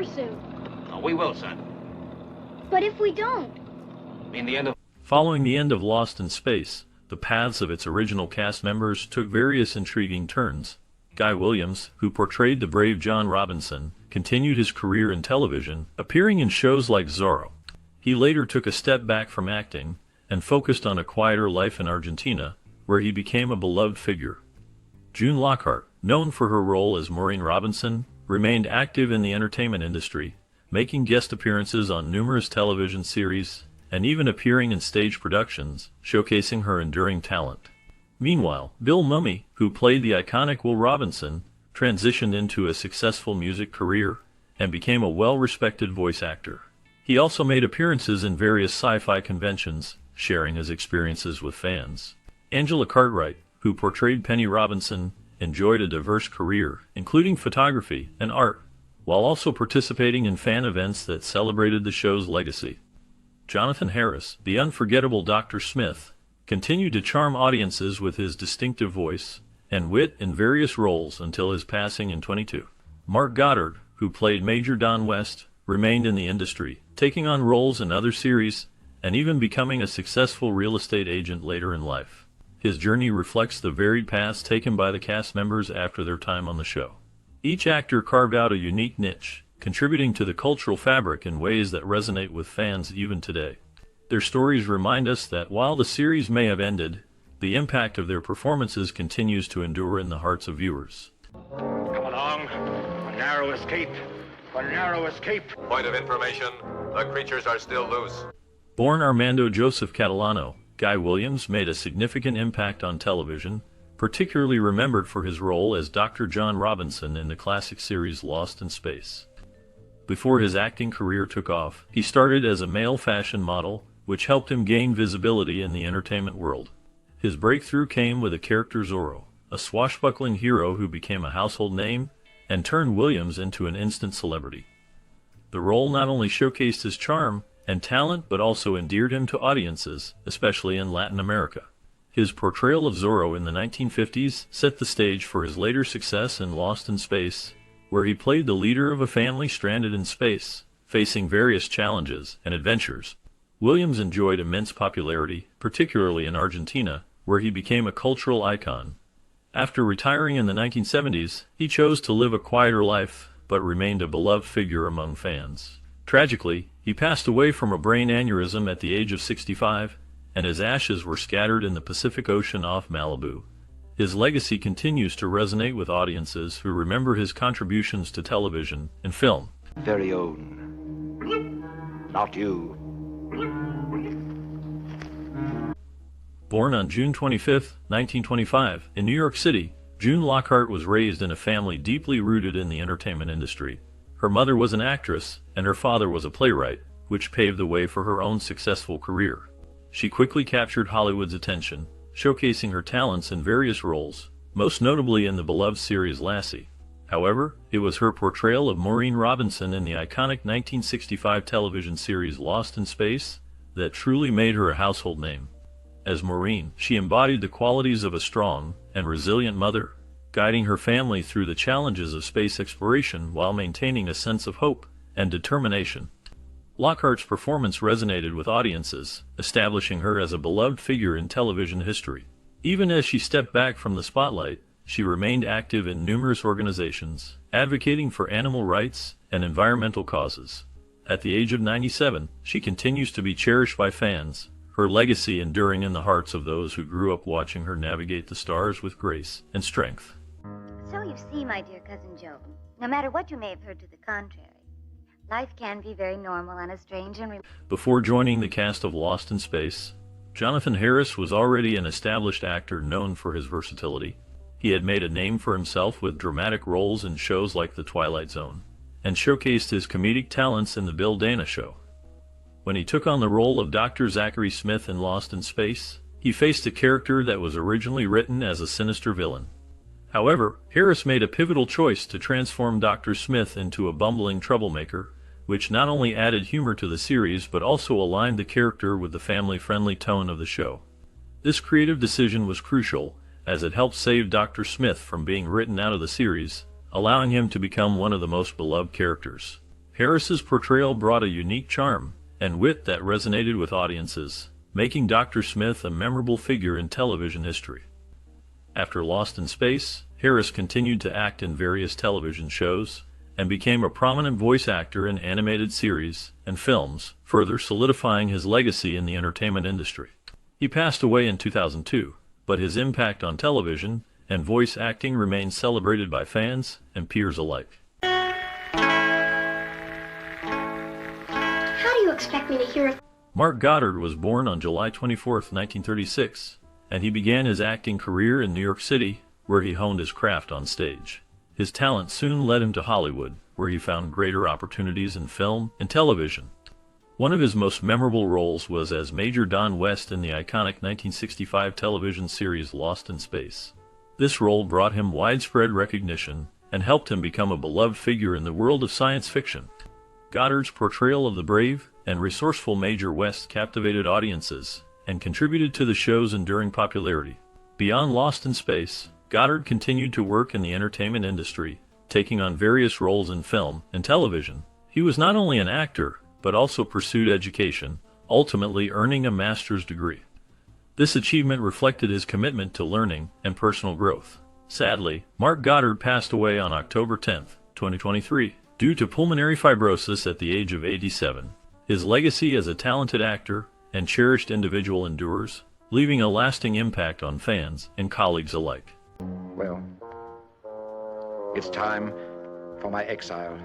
her soon. Oh, we will, son. But if we don't? In the end of... Following the end of Lost in Space, the paths of its original cast members took various intriguing turns. Guy Williams, who portrayed the brave John Robinson, continued his career in television, appearing in shows like Zorro. He later took a step back from acting and focused on a quieter life in Argentina, where he became a beloved figure. June Lockhart, known for her role as Maureen Robinson, remained active in the entertainment industry, making guest appearances on numerous television series and even appearing in stage productions, showcasing her enduring talent. Meanwhile, Bill Mumy, who played the iconic Will Robinson, transitioned into a successful music career and became a well-respected voice actor. He also made appearances in various sci-fi conventions, sharing his experiences with fans. Angela Cartwright, who portrayed Penny Robinson, enjoyed a diverse career, including photography and art, while also participating in fan events that celebrated the show's legacy. Jonathan Harris, the unforgettable Dr. Smith, continued to charm audiences with his distinctive voice and wit in various roles until his passing in 2022. Mark Goddard, who played Major Don West, remained in the industry, taking on roles in other series and even becoming a successful real estate agent later in life. His journey reflects the varied paths taken by the cast members after their time on the show. Each actor carved out a unique niche, contributing to the cultural fabric in ways that resonate with fans even today. Their stories remind us that while the series may have ended, the impact of their performances continues to endure in the hearts of viewers. Come along. A narrow escape. A narrow escape. Point of information, the creatures are still loose. Born Armando Joseph Catalano, Guy Williams made a significant impact on television, particularly remembered for his role as Dr. John Robinson in the classic series Lost in Space. Before his acting career took off, he started as a male fashion model, which helped him gain visibility in the entertainment world. His breakthrough came with the character Zorro, a swashbuckling hero who became a household name and turned Williams into an instant celebrity. The role not only showcased his charm and talent but also endeared him to audiences, especially in Latin America. His portrayal of Zorro in the 1950s set the stage for his later success in Lost in Space, where he played the leader of a family stranded in space, facing various challenges and adventures. Williams enjoyed immense popularity, particularly in Argentina, where he became a cultural icon. After retiring in the 1970s, he chose to live a quieter life, but remained a beloved figure among fans. Tragically, he passed away from a brain aneurysm at the age of 65, and his ashes were scattered in the Pacific Ocean off Malibu. His legacy continues to resonate with audiences who remember his contributions to television and film. Very own. Not you. Born on June 25, 1925, in New York City, June Lockhart was raised in a family deeply rooted in the entertainment industry. Her mother was an actress, and her father was a playwright, which paved the way for her own successful career. She quickly captured Hollywood's attention, showcasing her talents in various roles, most notably in the beloved series Lassie. However, it was her portrayal of Maureen Robinson in the iconic 1965 television series Lost in Space that truly made her a household name. As Maureen, she embodied the qualities of a strong and resilient mother, guiding her family through the challenges of space exploration while maintaining a sense of hope and determination. Lockhart's performance resonated with audiences, establishing her as a beloved figure in television history. Even as she stepped back from the spotlight, she remained active in numerous organizations, advocating for animal rights and environmental causes. At the age of 97, she continues to be cherished by fans, her legacy enduring in the hearts of those who grew up watching her navigate the stars with grace and strength. So you see, my dear Cousin Joe, no matter what you may have heard to the contrary, life can be very normal and as strange and... Before joining the cast of Lost in Space, Jonathan Harris was already an established actor known for his versatility. He had made a name for himself with dramatic roles in shows like The Twilight Zone, and showcased his comedic talents in The Bill Dana Show. When he took on the role of Dr. Zachary Smith in Lost in Space, he faced a character that was originally written as a sinister villain. However, Harris made a pivotal choice to transform Dr. Smith into a bumbling troublemaker, which not only added humor to the series but also aligned the character with the family-friendly tone of the show. This creative decision was crucial, as it helped save Dr. Smith from being written out of the series, allowing him to become one of the most beloved characters. Harris's portrayal brought a unique charm and wit that resonated with audiences, making Dr. Smith a memorable figure in television history. After Lost in Space, Harris continued to act in various television shows and became a prominent voice actor in animated series and films, further solidifying his legacy in the entertainment industry. He passed away in 2002, but his impact on television and voice acting remains celebrated by fans and peers alike. How do you expect me to hear if... Mark Goddard was born on July 24, 1936, and he began his acting career in New York City, where he honed his craft on stage. His talent soon led him to Hollywood, where he found greater opportunities in film and television. One of his most memorable roles was as Major Don West in the iconic 1965 television series Lost in Space. This role brought him widespread recognition and helped him become a beloved figure in the world of science fiction. Goddard's portrayal of the brave and resourceful Major West captivated audiences and contributed to the show's enduring popularity. Beyond Lost in Space, Goddard continued to work in the entertainment industry, taking on various roles in film and television. He was not only an actor, but also pursued education, ultimately earning a master's degree. This achievement reflected his commitment to learning and personal growth. Sadly, Mark Goddard passed away on October 10, 2023, due to pulmonary fibrosis at the age of 87. His legacy as a talented actor and cherished individual endures, leaving a lasting impact on fans and colleagues alike. Well, it's time for my exile.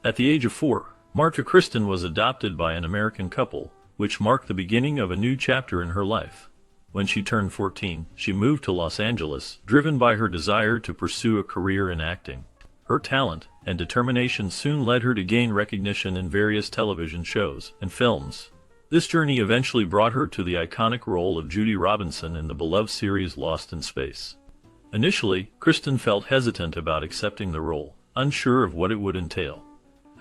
At the age of 4, Marta Kristen was adopted by an American couple, which marked the beginning of a new chapter in her life. When she turned 14, she moved to Los Angeles, driven by her desire to pursue a career in acting. Her talent and determination soon led her to gain recognition in various television shows and films. This journey eventually brought her to the iconic role of Judy Robinson in the beloved series Lost in Space. Initially, Kristen felt hesitant about accepting the role, unsure of what it would entail.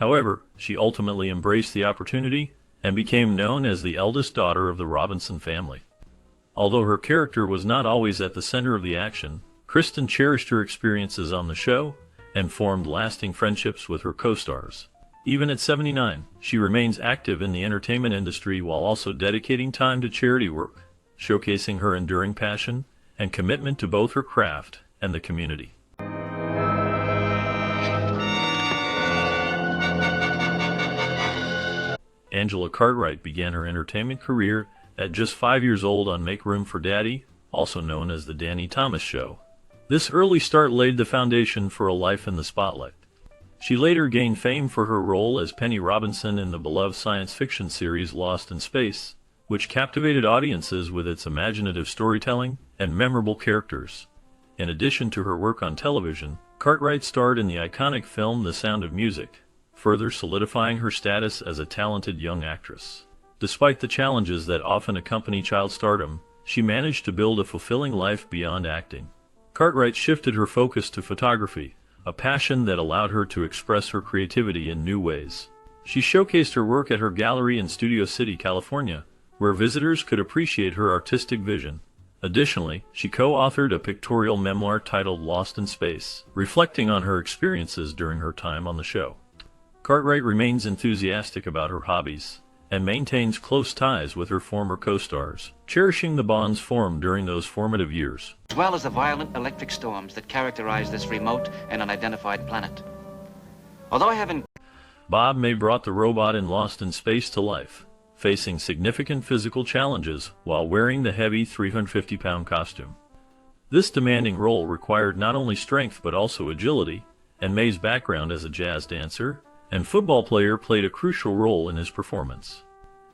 However, she ultimately embraced the opportunity and became known as the eldest daughter of the Robinson family. Although her character was not always at the center of the action, Kristen cherished her experiences on the show and formed lasting friendships with her co-stars. Even at 79, she remains active in the entertainment industry while also dedicating time to charity work, showcasing her enduring passion and commitment to both her craft and the community. Angela Cartwright began her entertainment career at just 5 years old on Make Room for Daddy, also known as The Danny Thomas Show. This early start laid the foundation for a life in the spotlight. She later gained fame for her role as Penny Robinson in the beloved science fiction series Lost in Space, which captivated audiences with its imaginative storytelling and memorable characters. In addition to her work on television, Cartwright starred in the iconic film The Sound of Music, further solidifying her status as a talented young actress. Despite the challenges that often accompany child stardom, she managed to build a fulfilling life beyond acting. Cartwright shifted her focus to photography, a passion that allowed her to express her creativity in new ways. She showcased her work at her gallery in Studio City, California, where visitors could appreciate her artistic vision. Additionally, she co-authored a pictorial memoir titled Lost in Space, reflecting on her experiences during her time on the show. Cartwright remains enthusiastic about her hobbies and maintains close ties with her former co-stars, cherishing the bonds formed during those formative years. As well as the violent electric storms that characterize this remote and unidentified planet. Although I haven't... Bob May brought the robot in Lost in Space to life, facing significant physical challenges while wearing the heavy 350-pound costume. This demanding role required not only strength but also agility, and May's background as a jazz dancer and football player played a crucial role in his performance.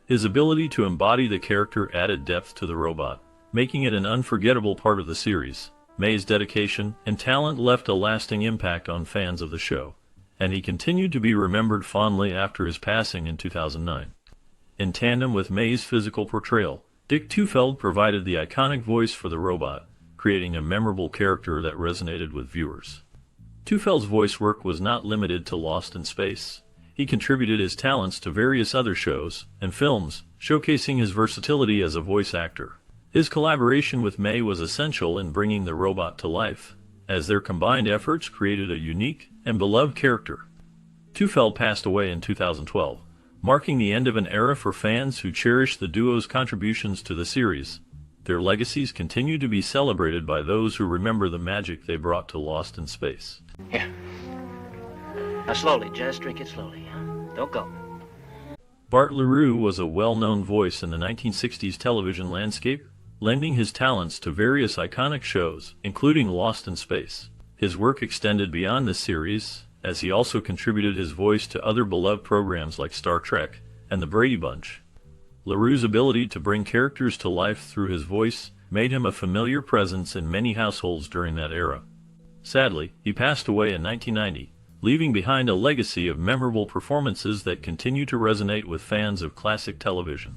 His ability to embody the character added depth to the robot, making it an unforgettable part of the series. May's dedication and talent left a lasting impact on fans of the show, and he continued to be remembered fondly after his passing in 2009. In tandem with May's physical portrayal, Dick Tufeld provided the iconic voice for the robot, creating a memorable character that resonated with viewers. Tufeld's voice work was not limited to Lost in Space. He contributed his talents to various other shows and films, showcasing his versatility as a voice actor. His collaboration with May was essential in bringing the robot to life, as their combined efforts created a unique and beloved character. Feld passed away in 2012, marking the end of an era for fans who cherish the duo's contributions to the series. Their legacies continue to be celebrated by those who remember the magic they brought to Lost in Space. Here. Now slowly, just drink it slowly. Don't go. Bart LaRue was a well-known voice in the 1960s television landscape, lending his talents to various iconic shows, including Lost in Space. His work extended beyond the series, as he also contributed his voice to other beloved programs like Star Trek and The Brady Bunch. LaRue's ability to bring characters to life through his voice made him a familiar presence in many households during that era. Sadly, he passed away in 1990, leaving behind a legacy of memorable performances that continue to resonate with fans of classic television.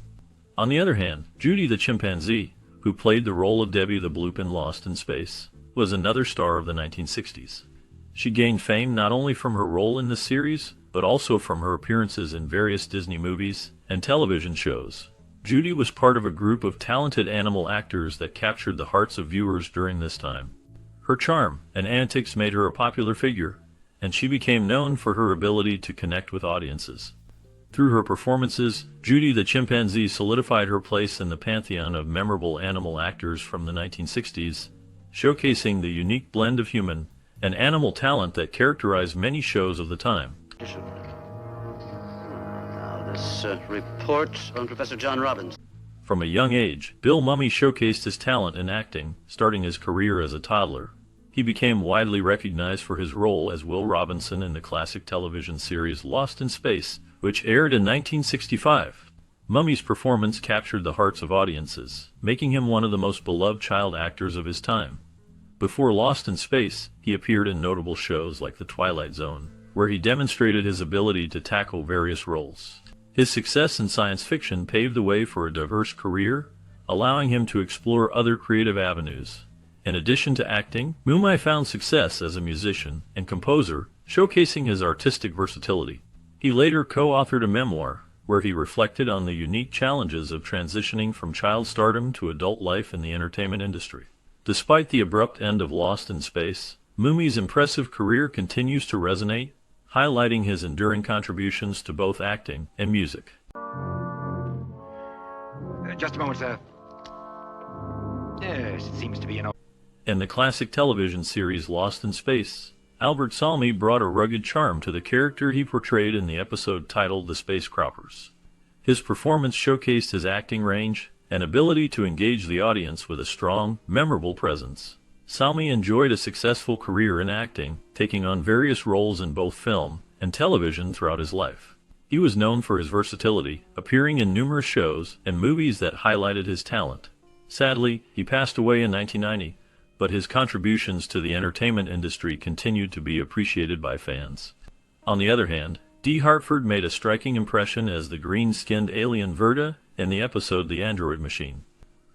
On the other hand, Judy the chimpanzee, who played the role of Debbie the Bloop in Lost in Space, was another star of the 1960s. She gained fame not only from her role in the series, but also from her appearances in various Disney movies and television shows. Judy was part of a group of talented animal actors that captured the hearts of viewers during this time. Her charm and antics made her a popular figure, and she became known for her ability to connect with audiences. Through her performances, Judy the chimpanzee solidified her place in the pantheon of memorable animal actors from the 1960s, showcasing the unique blend of human and animal talent that characterized many shows of the time. Now, this report on Professor John Robbins. From a young age, Bill Mumy showcased his talent in acting, starting his career as a toddler. He became widely recognized for his role as Will Robinson in the classic television series Lost in Space, which aired in 1965. Mumy's performance captured the hearts of audiences, making him one of the most beloved child actors of his time. Before Lost in Space, he appeared in notable shows like The Twilight Zone, where he demonstrated his ability to tackle various roles. His success in science fiction paved the way for a diverse career, allowing him to explore other creative avenues. In addition to acting, Mumy found success as a musician and composer, showcasing his artistic versatility. He later co-authored a memoir, where he reflected on the unique challenges of transitioning from child stardom to adult life in the entertainment industry. Despite the abrupt end of Lost in Space, Mumy's impressive career continues to resonate, highlighting his enduring contributions to both acting and music. Just a moment, sir. Yes, it seems to be an... In the classic television series Lost in Space, Albert Salmi brought a rugged charm to the character he portrayed in the episode titled The Space Croppers. His performance showcased his acting range and ability to engage the audience with a strong, memorable presence. Salmi enjoyed a successful career in acting, taking on various roles in both film and television throughout his life. He was known for his versatility, appearing in numerous shows and movies that highlighted his talent. Sadly, he passed away in 1990, but his contributions to the entertainment industry continued to be appreciated by fans. On the other hand, Dee Hartford made a striking impression as the green-skinned alien Verda in the episode The Android Machine.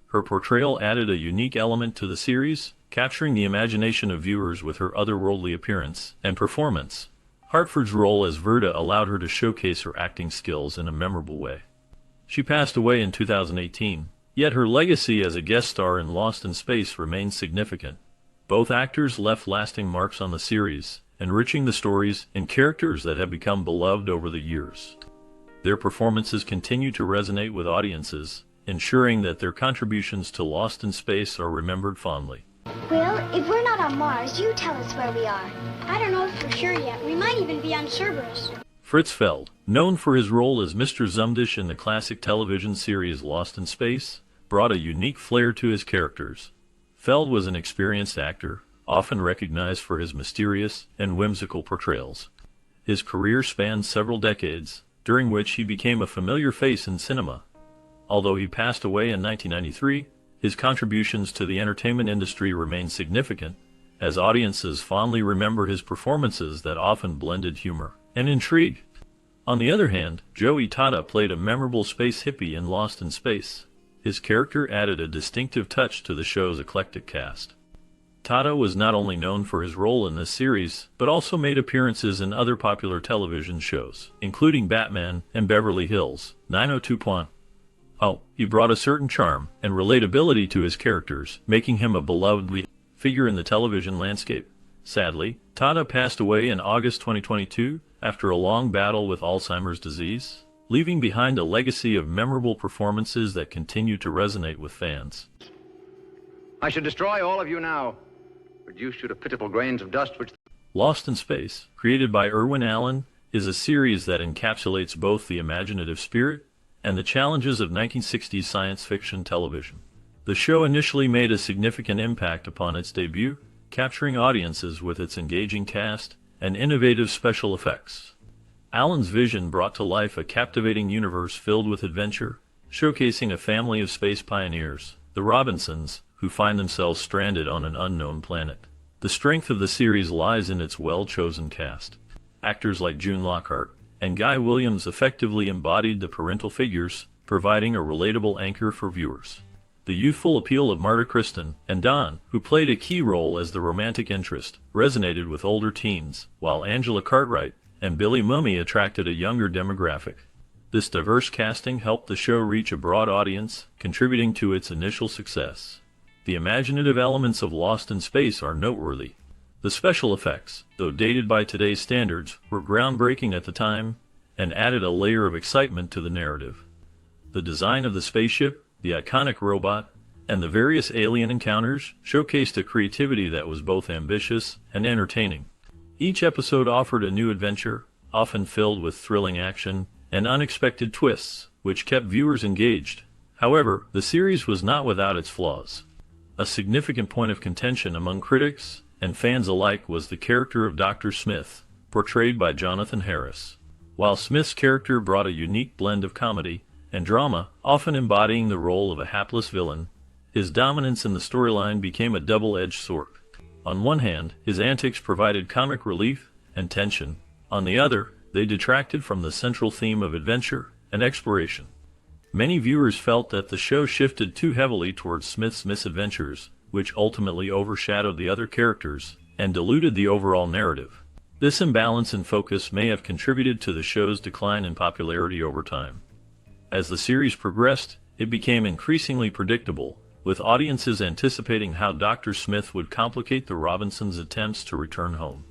Her portrayal added a unique element to the series, capturing the imagination of viewers with her otherworldly appearance and performance. Hartford's role as Verda allowed her to showcase her acting skills in a memorable way. She passed away in 2018, yet her legacy as a guest star in Lost in Space remains significant. Both actors left lasting marks on the series, enriching the stories and characters that have become beloved over the years. Their performances continue to resonate with audiences, ensuring that their contributions to Lost in Space are remembered fondly. Well, if we're not on Mars, you tell us where we are. I don't know for sure yet. We might even be on Cerberus. Fritz Feld, known for his role as Mr. Zumdish in the classic television series Lost in Space, brought a unique flair to his characters. Feld was an experienced actor, often recognized for his mysterious and whimsical portrayals. His career spanned several decades, during which he became a familiar face in cinema. Although he passed away in 1993, his contributions to the entertainment industry remain significant, as audiences fondly remember his performances that often blended humor and intrigue. On the other hand, Joey Tada played a memorable space hippie in Lost in Space. His character added a distinctive touch to the show's eclectic cast. Tada was not only known for his role in this series, but also made appearances in other popular television shows, including Batman and Beverly Hills 90210. He brought a certain charm and relatability to his characters, making him a beloved lead figure in the television landscape. Sadly, Tada passed away in August 2022 after a long battle with Alzheimer's disease, leaving behind a legacy of memorable performances that continue to resonate with fans. I should destroy all of you now, reduce you to pitiful grains of dust which... Lost in Space, created by Irwin Allen, is a series that encapsulates both the imaginative spirit and the challenges of 1960s science fiction television. The show initially made a significant impact upon its debut, capturing audiences with its engaging cast and innovative special effects. Allen's vision brought to life a captivating universe filled with adventure, showcasing a family of space pioneers, the Robinsons, who find themselves stranded on an unknown planet. The strength of the series lies in its well-chosen cast. Actors like June Lockhart and Guy Williams effectively embodied the parental figures, providing a relatable anchor for viewers. The youthful appeal of Marta Kristen and Don, who played a key role as the romantic interest, resonated with older teens, while Angela Cartwright and Billy Mumy attracted a younger demographic. This diverse casting helped the show reach a broad audience, contributing to its initial success. The imaginative elements of Lost in Space are noteworthy. The special effects, though dated by today's standards, were groundbreaking at the time and added a layer of excitement to the narrative. The design of the spaceship, the iconic robot, and the various alien encounters showcased a creativity that was both ambitious and entertaining. Each episode offered a new adventure, often filled with thrilling action and unexpected twists, which kept viewers engaged. However, the series was not without its flaws. A significant point of contention among critics and fans alike was the character of Dr. Smith, portrayed by Jonathan Harris. While Smith's character brought a unique blend of comedy and drama, often embodying the role of a hapless villain, his dominance in the storyline became a double-edged sword. On one hand, his antics provided comic relief and tension. On the other, they detracted from the central theme of adventure and exploration. Many viewers felt that the show shifted too heavily towards Smith's misadventures, which ultimately overshadowed the other characters and diluted the overall narrative. This imbalance in focus may have contributed to the show's decline in popularity over time. As the series progressed, it became increasingly predictable, with audiences anticipating how Dr. Smith would complicate the Robinsons' attempts to return home.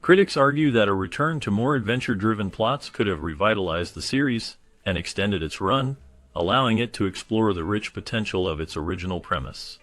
Critics argue that a return to more adventure-driven plots could have revitalized the series and extended its run, allowing it to explore the rich potential of its original premise.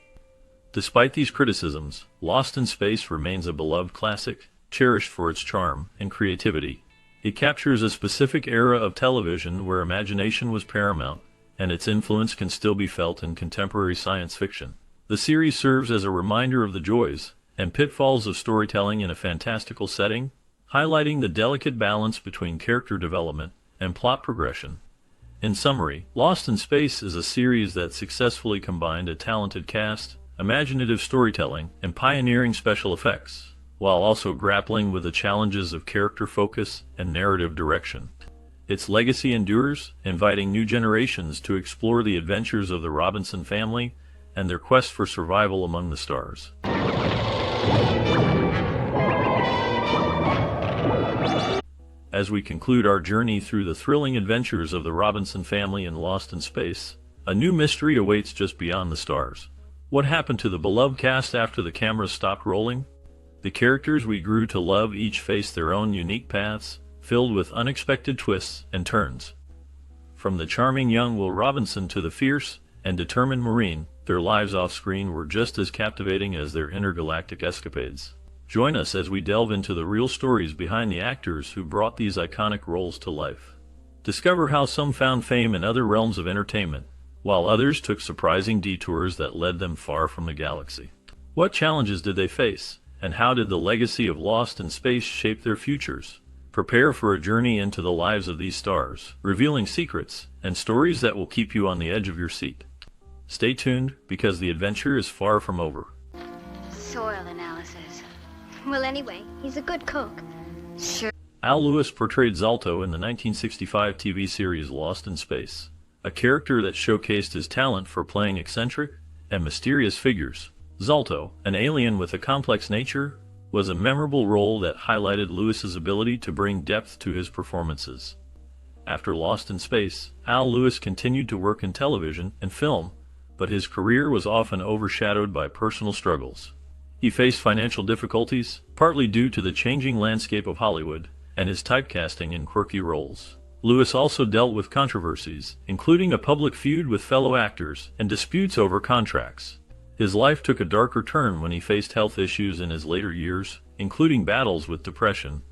Despite these criticisms, Lost in Space remains a beloved classic, cherished for its charm and creativity. It captures a specific era of television where imagination was paramount, and its influence can still be felt in contemporary science fiction. The series serves as a reminder of the joys and pitfalls of storytelling in a fantastical setting, highlighting the delicate balance between character development and plot progression. In summary, Lost in Space is a series that successfully combined a talented cast, imaginative storytelling, and pioneering special effects, while also grappling with the challenges of character focus and narrative direction. Its legacy endures, inviting new generations to explore the adventures of the Robinson family and their quest for survival among the stars. As we conclude our journey through the thrilling adventures of the Robinson family in Lost in Space, a new mystery awaits just beyond the stars. What happened to the beloved cast after the cameras stopped rolling? The characters we grew to love each face their own unique paths, filled with unexpected twists and turns. From the charming young Will Robinson to the fierce and determined Marine, their lives off-screen were just as captivating as their intergalactic escapades. Join us as we delve into the real stories behind the actors who brought these iconic roles to life. Discover how some found fame in other realms of entertainment, while others took surprising detours that led them far from the galaxy. What challenges did they face, and how did the legacy of Lost in Space shape their futures? Prepare for a journey into the lives of these stars, revealing secrets and stories that will keep you on the edge of your seat. Stay tuned, because the adventure is far from over. Soil analysis. Well, anyway, he's a good cook. Sure. Al Lewis portrayed Zalto in the 1965 TV series Lost in Space, a character that showcased his talent for playing eccentric and mysterious figures. Zalto, an alien with a complex nature, was a memorable role that highlighted Lewis's ability to bring depth to his performances. After Lost in Space, Al Lewis continued to work in television and film, but his career was often overshadowed by personal struggles. He faced financial difficulties, partly due to the changing landscape of Hollywood, and his typecasting in quirky roles. Lewis also dealt with controversies, including a public feud with fellow actors and disputes over contracts. His life took a darker turn when he faced health issues in his later years, including battles with depression.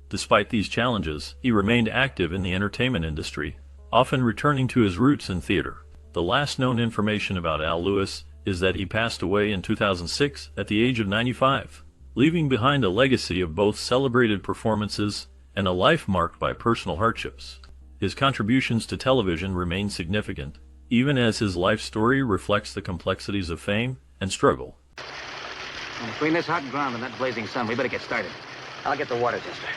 Despite these challenges, he remained active in the entertainment industry, often returning to his roots in theater. The last known information about Al Lewis is that he passed away in 2006 at the age of 95, leaving behind a legacy of both celebrated performances and a life marked by personal hardships. His contributions to television remain significant, even as his life story reflects the complexities of fame and struggle. And between this hot ground and that blazing sun, we better get started. I'll get the water tester.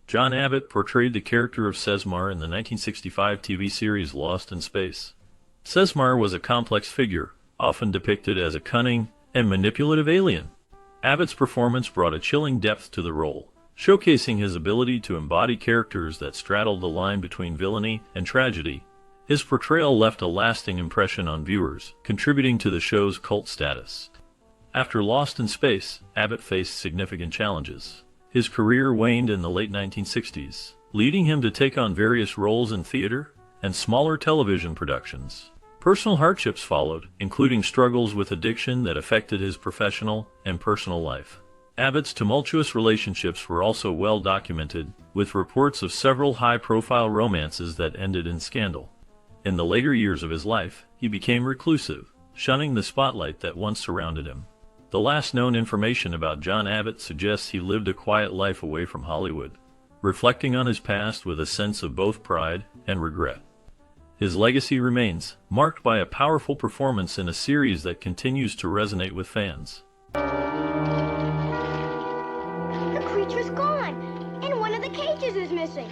John Abbott portrayed the character of Sesmar in the 1965 TV series Lost in Space. Sesmar was a complex figure, often depicted as a cunning and manipulative alien. Abbott's performance brought a chilling depth to the role, showcasing his ability to embody characters that straddled the line between villainy and tragedy. His portrayal left a lasting impression on viewers, contributing to the show's cult status. After Lost in Space, Abbott faced significant challenges. His career waned in the late 1960s, leading him to take on various roles in theater and smaller television productions. Personal hardships followed, including struggles with addiction that affected his professional and personal life. Abbott's tumultuous relationships were also well documented, with reports of several high-profile romances that ended in scandal. In the later years of his life, he became reclusive, shunning the spotlight that once surrounded him. The last known information about John Abbott suggests he lived a quiet life away from Hollywood, reflecting on his past with a sense of both pride and regret. His legacy remains, marked by a powerful performance in a series that continues to resonate with fans. The creature's gone, and one of the cages is missing.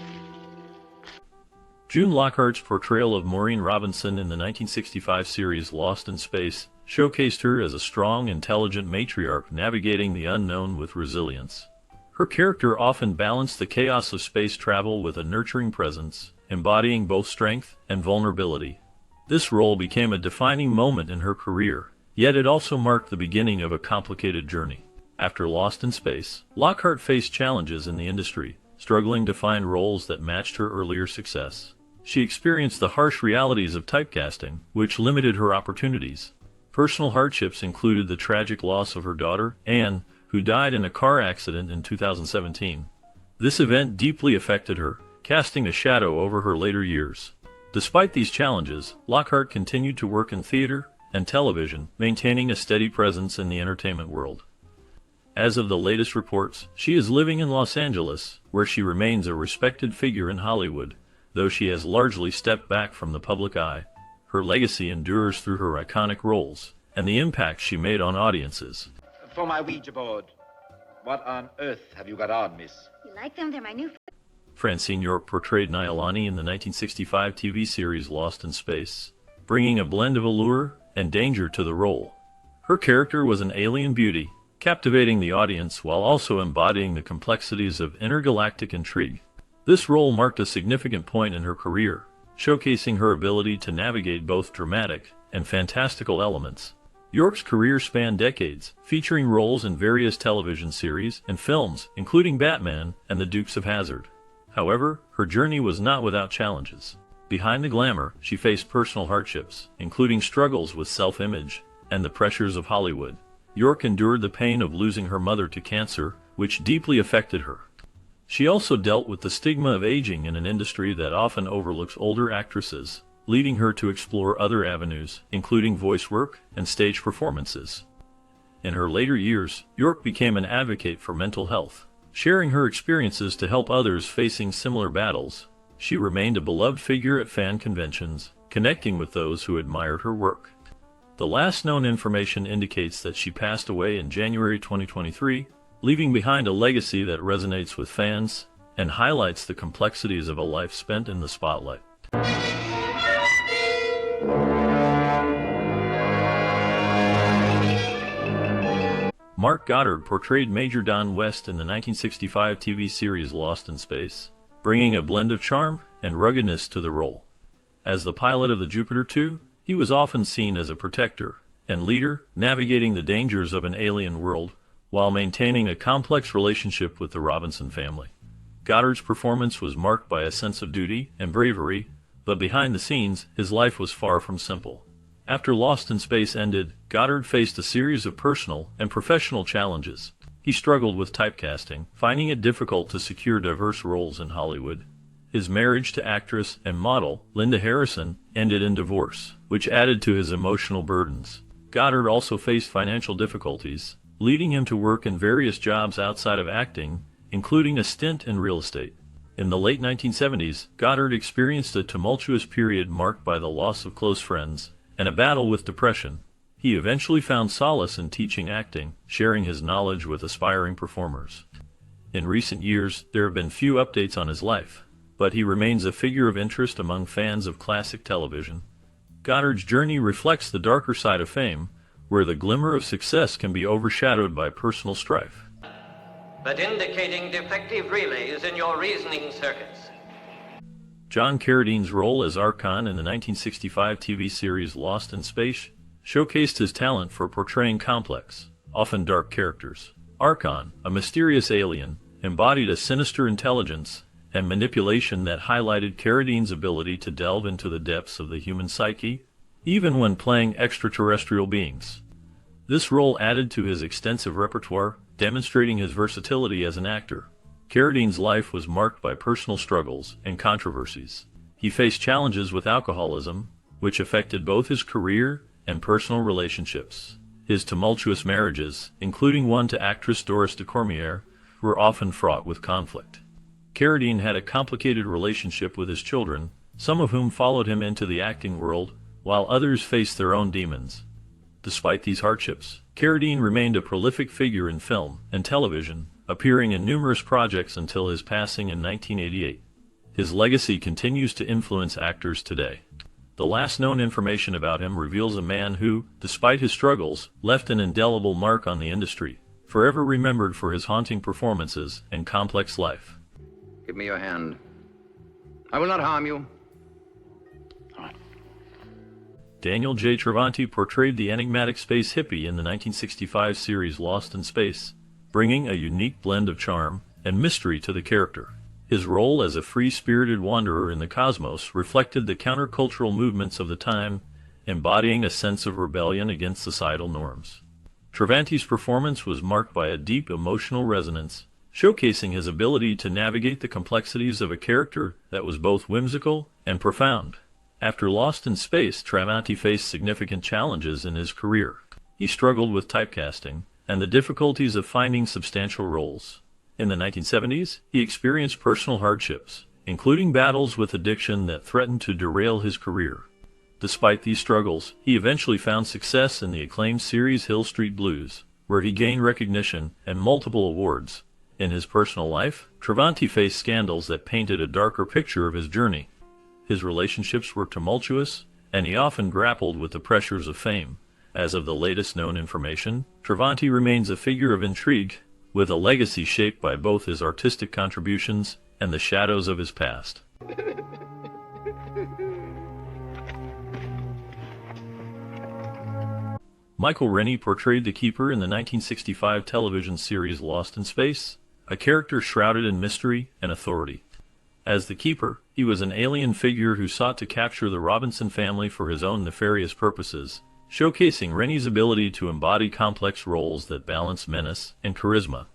June Lockhart's portrayal of Maureen Robinson in the 1965 series Lost in Space showcased her as a strong, intelligent matriarch navigating the unknown with resilience. Her character often balanced the chaos of space travel with a nurturing presence, embodying both strength and vulnerability. This role became a defining moment in her career, yet it also marked the beginning of a complicated journey. After Lost in Space, Lockhart faced challenges in the industry, struggling to find roles that matched her earlier success. She experienced the harsh realities of typecasting, which limited her opportunities. Personal hardships included the tragic loss of her daughter, Anne, who died in a car accident in 2017. This event deeply affected her, casting a shadow over her later years. Despite these challenges, Lockhart continued to work in theater and television, maintaining a steady presence in the entertainment world. As of the latest reports, she is living in Los Angeles, where she remains a respected figure in Hollywood, though she has largely stepped back from the public eye. Her legacy endures through her iconic roles and the impact she made on audiences. For my Ouija board, what on earth have you got on, miss? You like them? They're my new... Francine York portrayed Nyalani in the 1965 TV series Lost in Space, bringing a blend of allure and danger to the role. Her character was an alien beauty, captivating the audience while also embodying the complexities of intergalactic intrigue. This role marked a significant point in her career, showcasing her ability to navigate both dramatic and fantastical elements. York's career spanned decades, featuring roles in various television series and films, including Batman and the Dukes of Hazzard. However, her journey was not without challenges. Behind the glamour, she faced personal hardships, including struggles with self-image and the pressures of Hollywood. York endured the pain of losing her mother to cancer, which deeply affected her. She also dealt with the stigma of aging in an industry that often overlooks older actresses, leading her to explore other avenues, including voice work and stage performances. In her later years, York became an advocate for mental health, sharing her experiences to help others facing similar battles. She remained a beloved figure at fan conventions, connecting with those who admired her work. The last known information indicates that she passed away in January 2023, leaving behind a legacy that resonates with fans and highlights the complexities of a life spent in the spotlight. Mark Goddard portrayed Major Don West in the 1965 TV series Lost in Space, bringing a blend of charm and ruggedness to the role. As the pilot of the Jupiter 2, he was often seen as a protector and leader, navigating the dangers of an alien world while maintaining a complex relationship with the Robinson family. Goddard's performance was marked by a sense of duty and bravery, but behind the scenes, his life was far from simple. After Lost in Space ended, Goddard faced a series of personal and professional challenges. He struggled with typecasting, finding it difficult to secure diverse roles in Hollywood. His marriage to actress and model Linda Harrison ended in divorce, which added to his emotional burdens. Goddard also faced financial difficulties, leading him to work in various jobs outside of acting, including a stint in real estate. In the late 1970s, Goddard experienced a tumultuous period marked by the loss of close friends and a battle with depression. He eventually found solace in teaching acting, sharing his knowledge with aspiring performers. In recent years, there have been few updates on his life, but he remains a figure of interest among fans of classic television. Goddard's journey reflects the darker side of fame, where the glimmer of success can be overshadowed by personal strife. But indicating defective relays in your reasoning circuits. John Carradine's role as Archon in the 1965 TV series Lost in Space showcased his talent for portraying complex, often dark characters. Archon, a mysterious alien, embodied a sinister intelligence and manipulation that highlighted Carradine's ability to delve into the depths of the human psyche, even when playing extraterrestrial beings. This role added to his extensive repertoire, demonstrating his versatility as an actor. Carradine's life was marked by personal struggles and controversies. He faced challenges with alcoholism, which affected both his career and personal relationships. His tumultuous marriages, including one to actress Doris de Cormier, were often fraught with conflict. Carradine had a complicated relationship with his children, some of whom followed him into the acting world, while others faced their own demons. Despite these hardships, Carradine remained a prolific figure in film and television, appearing in numerous projects until his passing in 1988. His legacy continues to influence actors today. The last known information about him reveals a man who, despite his struggles, left an indelible mark on the industry, forever remembered for his haunting performances and complex life. Give me your hand. I will not harm you. Daniel J. Travanti portrayed the enigmatic space hippie in the 1965 series Lost in Space, bringing a unique blend of charm and mystery to the character. His role as a free-spirited wanderer in the cosmos reflected the countercultural movements of the time, embodying a sense of rebellion against societal norms. Travanti's performance was marked by a deep emotional resonance, showcasing his ability to navigate the complexities of a character that was both whimsical and profound. After Lost in Space, Travanti faced significant challenges in his career. He struggled with typecasting and the difficulties of finding substantial roles. In the 1970s, he experienced personal hardships, including battles with addiction that threatened to derail his career. Despite these struggles, he eventually found success in the acclaimed series Hill Street Blues, where he gained recognition and multiple awards. In his personal life, Travanti faced scandals that painted a darker picture of his journey. His relationships were tumultuous, and he often grappled with the pressures of fame. As of the latest known information, Travanti remains a figure of intrigue, with a legacy shaped by both his artistic contributions and the shadows of his past. Michael Rennie portrayed the Keeper in the 1965 television series Lost in Space, a character shrouded in mystery and authority. As the Keeper, he was an alien figure who sought to capture the Robinson family for his own nefarious purposes, showcasing Rennie's ability to embody complex roles that balance menace and charisma.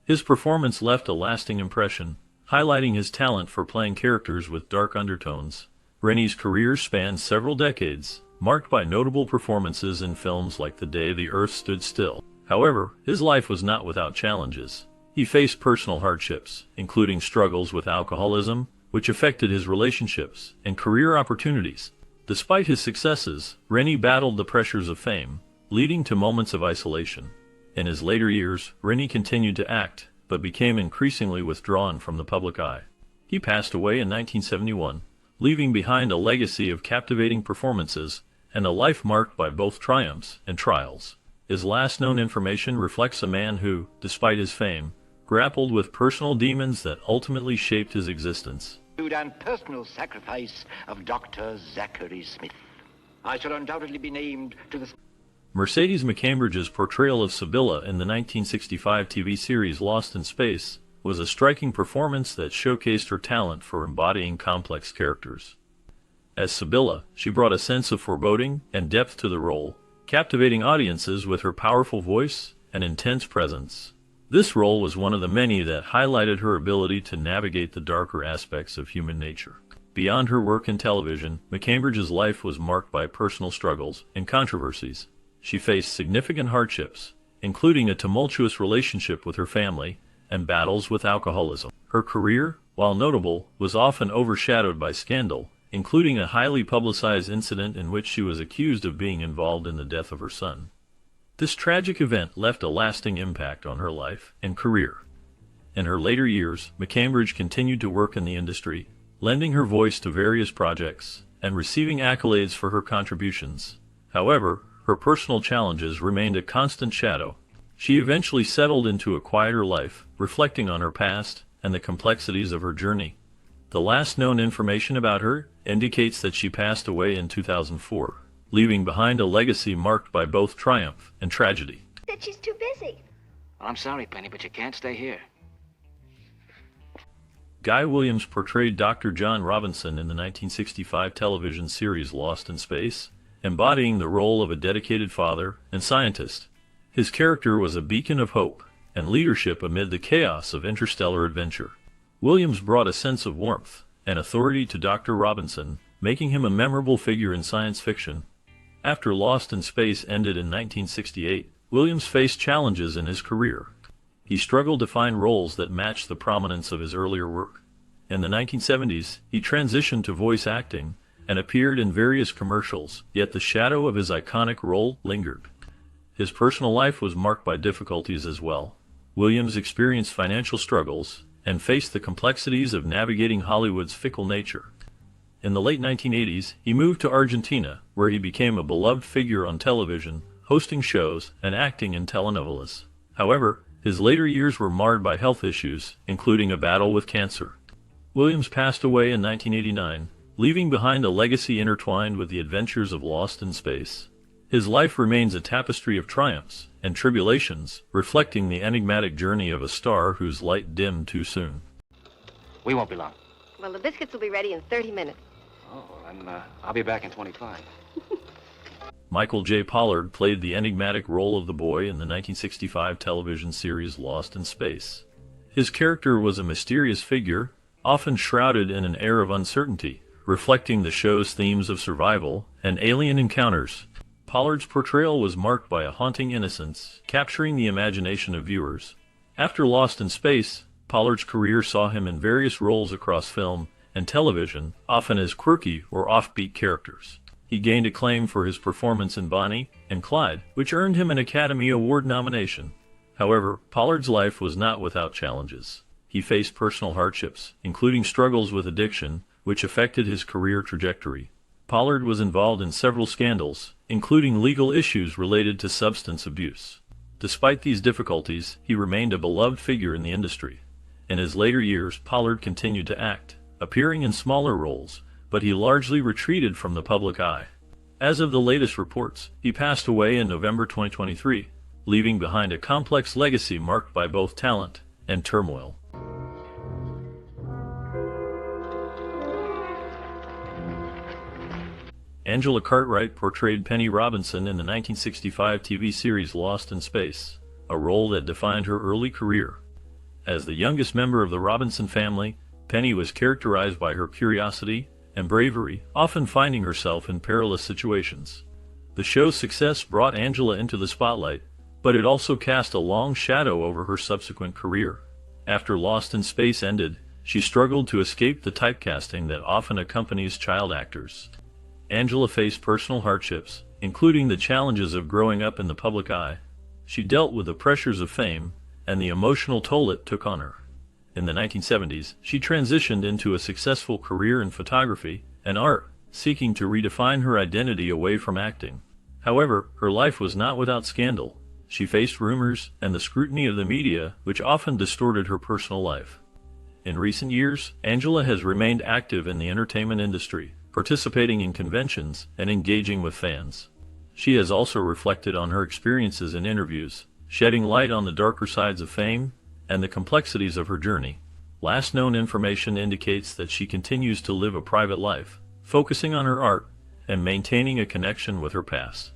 His performance left a lasting impression, highlighting his talent for playing characters with dark undertones. Rennie's career spanned several decades, marked by notable performances in films like The Day the Earth Stood Still. However, his life was not without challenges. He faced personal hardships, including struggles with alcoholism, which affected his relationships and career opportunities. Despite his successes, Rennie battled the pressures of fame, leading to moments of isolation. In his later years, Rennie continued to act, but became increasingly withdrawn from the public eye. He passed away in 1971, leaving behind a legacy of captivating performances and a life marked by both triumphs and trials. His last known information reflects a man who, despite his fame, grappled with personal demons that ultimately shaped his existence. And personal sacrifice of Dr. Zachary Smith. I shall undoubtedly be named to the... Mercedes McCambridge's portrayal of Sibylla in the 1965 TV series Lost in Space was a striking performance that showcased her talent for embodying complex characters. As Sibylla, she brought a sense of foreboding and depth to the role, captivating audiences with her powerful voice and intense presence. This role was one of the many that highlighted her ability to navigate the darker aspects of human nature. Beyond her work in television, McCambridge's life was marked by personal struggles and controversies. She faced significant hardships, including a tumultuous relationship with her family and battles with alcoholism. Her career, while notable, was often overshadowed by scandal, including a highly publicized incident in which she was accused of being involved in the death of her son. This tragic event left a lasting impact on her life and career. In her later years, McCambridge continued to work in the industry, lending her voice to various projects and receiving accolades for her contributions. However, her personal challenges remained a constant shadow. She eventually settled into a quieter life, reflecting on her past and the complexities of her journey. The last known information about her indicates that she passed away in 2004, leaving behind a legacy marked by both triumph and tragedy. That she's too busy. Well, I'm sorry, Penny, but you can't stay here. Guy Williams portrayed Dr. John Robinson in the 1965 television series Lost in Space, embodying the role of a dedicated father and scientist. His character was a beacon of hope and leadership amid the chaos of interstellar adventure. Williams brought a sense of warmth and authority to Dr. Robinson, making him a memorable figure in science fiction. After Lost in Space ended in 1968, Williams faced challenges in his career. He struggled to find roles that matched the prominence of his earlier work. In the 1970s, he transitioned to voice acting and appeared in various commercials, yet the shadow of his iconic role lingered. His personal life was marked by difficulties as well. Williams experienced financial struggles and faced the complexities of navigating Hollywood's fickle nature. In the late 1980s, he moved to Argentina, where he became a beloved figure on television, hosting shows and acting in telenovelas. However, his later years were marred by health issues, including a battle with cancer. Williams passed away in 1989, leaving behind a legacy intertwined with the adventures of Lost in Space. His life remains a tapestry of triumphs and tribulations, reflecting the enigmatic journey of a star whose light dimmed too soon. We won't be long. Well, the biscuits will be ready in 30 minutes. Oh, then I'll be back in 25. Michael J. Pollard played the enigmatic role of the boy in the 1965 television series Lost in Space. His character was a mysterious figure, often shrouded in an air of uncertainty, reflecting the show's themes of survival and alien encounters. Pollard's portrayal was marked by a haunting innocence, capturing the imagination of viewers. After Lost in Space, Pollard's career saw him in various roles across film and television, often as quirky or offbeat characters. He gained acclaim for his performance in Bonnie and Clyde, which earned him an Academy Award nomination. However, Pollard's life was not without challenges. He faced personal hardships, including struggles with addiction, which affected his career trajectory. Pollard was involved in several scandals, including legal issues related to substance abuse. Despite these difficulties, he remained a beloved figure in the industry. In his later years, Pollard continued to act, appearing in smaller roles, but he largely retreated from the public eye. As of the latest reports, he passed away in November 2023, leaving behind a complex legacy marked by both talent and turmoil. Angela Cartwright portrayed Penny Robinson in the 1965 TV series Lost in Space, a role that defined her early career. As the youngest member of the Robinson family, Penny was characterized by her curiosity and bravery, often finding herself in perilous situations. The show's success brought Angela into the spotlight, but it also cast a long shadow over her subsequent career. After Lost in Space ended, she struggled to escape the typecasting that often accompanies child actors. Angela faced personal hardships, including the challenges of growing up in the public eye. She dealt with the pressures of fame and the emotional toll it took on her. In the 1970s, she transitioned into a successful career in photography and art, seeking to redefine her identity away from acting. However, her life was not without scandal. She faced rumors and the scrutiny of the media, which often distorted her personal life. In recent years, Angela has remained active in the entertainment industry, participating in conventions and engaging with fans. She has also reflected on her experiences in interviews, shedding light on the darker sides of fame and the complexities of her journey. Last known information indicates that she continues to live a private life, focusing on her art and maintaining a connection with her past.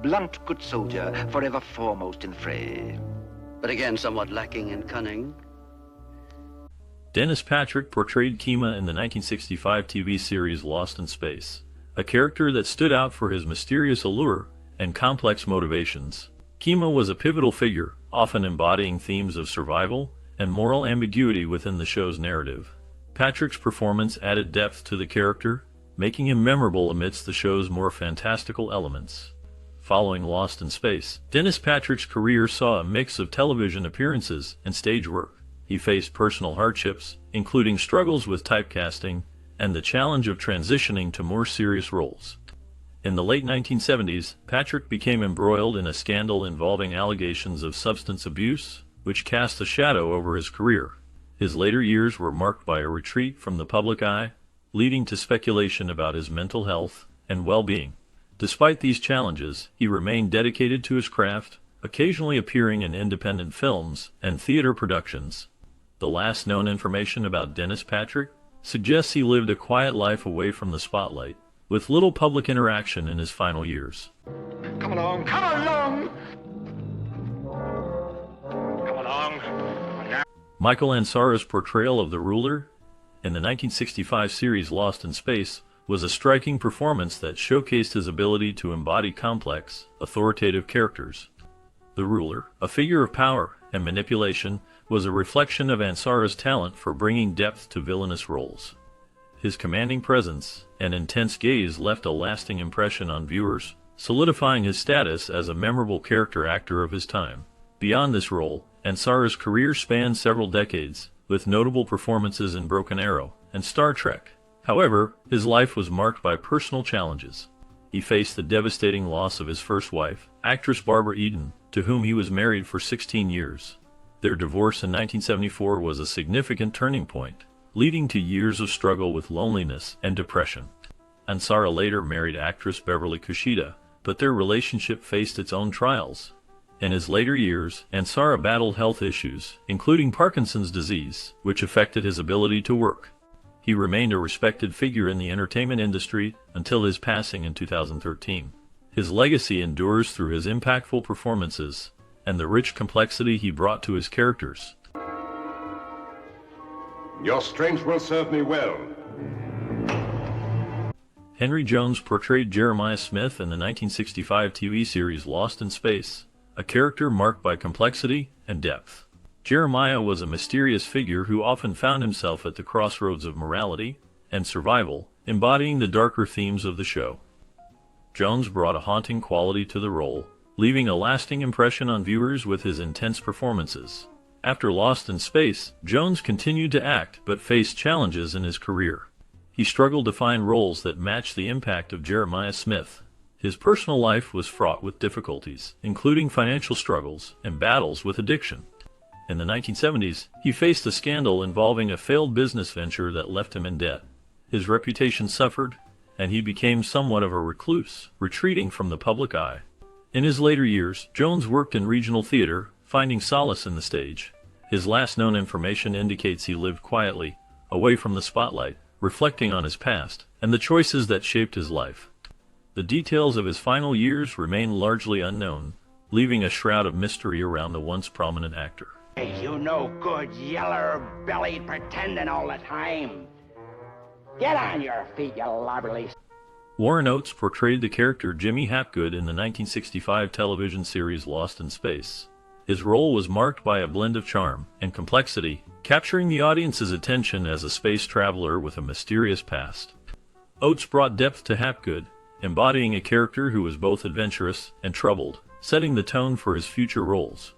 Blunt good soldier, forever foremost in the fray. But again, somewhat lacking in cunning. Dennis Patrick portrayed Kima in the 1965 TV series Lost in Space, a character that stood out for his mysterious allure and complex motivations. Kima was a pivotal figure, often embodying themes of survival and moral ambiguity within the show's narrative. Patrick's performance added depth to the character, making him memorable amidst the show's more fantastical elements. Following Lost in Space, Dennis Patrick's career saw a mix of television appearances and stage work. He faced personal hardships, including struggles with typecasting and the challenge of transitioning to more serious roles. In the late 1970s, Patrick became embroiled in a scandal involving allegations of substance abuse, which cast a shadow over his career. His later years were marked by a retreat from the public eye, leading to speculation about his mental health and well-being. Despite these challenges, he remained dedicated to his craft, occasionally appearing in independent films and theater productions. The last known information about Dennis Patrick suggests he lived a quiet life away from the spotlight, with little public interaction in his final years. Come along, come along! Come along. Michael Ansara's portrayal of the Ruler in the 1965 series Lost in Space was a striking performance that showcased his ability to embody complex, authoritative characters. The Ruler, a figure of power and manipulation, was a reflection of Ansara's talent for bringing depth to villainous roles. His commanding presence and intense gaze left a lasting impression on viewers, solidifying his status as a memorable character actor of his time. Beyond this role, Ansara's career spanned several decades, with notable performances in Broken Arrow and Star Trek. However, his life was marked by personal challenges. He faced the devastating loss of his first wife, actress Barbara Eden, to whom he was married for 16 years. Their divorce in 1974 was a significant turning point, leading to years of struggle with loneliness and depression. Ansara later married actress Beverly Kushida, but their relationship faced its own trials. In his later years, Ansara battled health issues, including Parkinson's disease, which affected his ability to work. He remained a respected figure in the entertainment industry until his passing in 2013. His legacy endures through his impactful performances and the rich complexity he brought to his characters. Your strength will serve me well. Henry Jones portrayed Jeremiah Smith in the 1965 TV series Lost in Space, a character marked by complexity and depth. Jeremiah was a mysterious figure who often found himself at the crossroads of morality and survival, embodying the darker themes of the show. Jones brought a haunting quality to the role, leaving a lasting impression on viewers with his intense performances. After Lost in Space, Jones continued to act but faced challenges in his career. He struggled to find roles that matched the impact of Jeremiah Smith. His personal life was fraught with difficulties, including financial struggles and battles with addiction. In the 1970s, he faced a scandal involving a failed business venture that left him in debt. His reputation suffered, and he became somewhat of a recluse, retreating from the public eye. In his later years, Jones worked in regional theater, finding solace in the stage. His last known information indicates he lived quietly, away from the spotlight, reflecting on his past and the choices that shaped his life. The details of his final years remain largely unknown, leaving a shroud of mystery around the once prominent actor. You no good, yeller-bellied pretending all the time. Get on your feet, you lubberly. Warren Oates portrayed the character Jimmy Hapgood in the 1965 television series Lost in Space. His role was marked by a blend of charm and complexity, capturing the audience's attention as a space traveler with a mysterious past. Oates brought depth to Hapgood, embodying a character who was both adventurous and troubled, setting the tone for his future roles.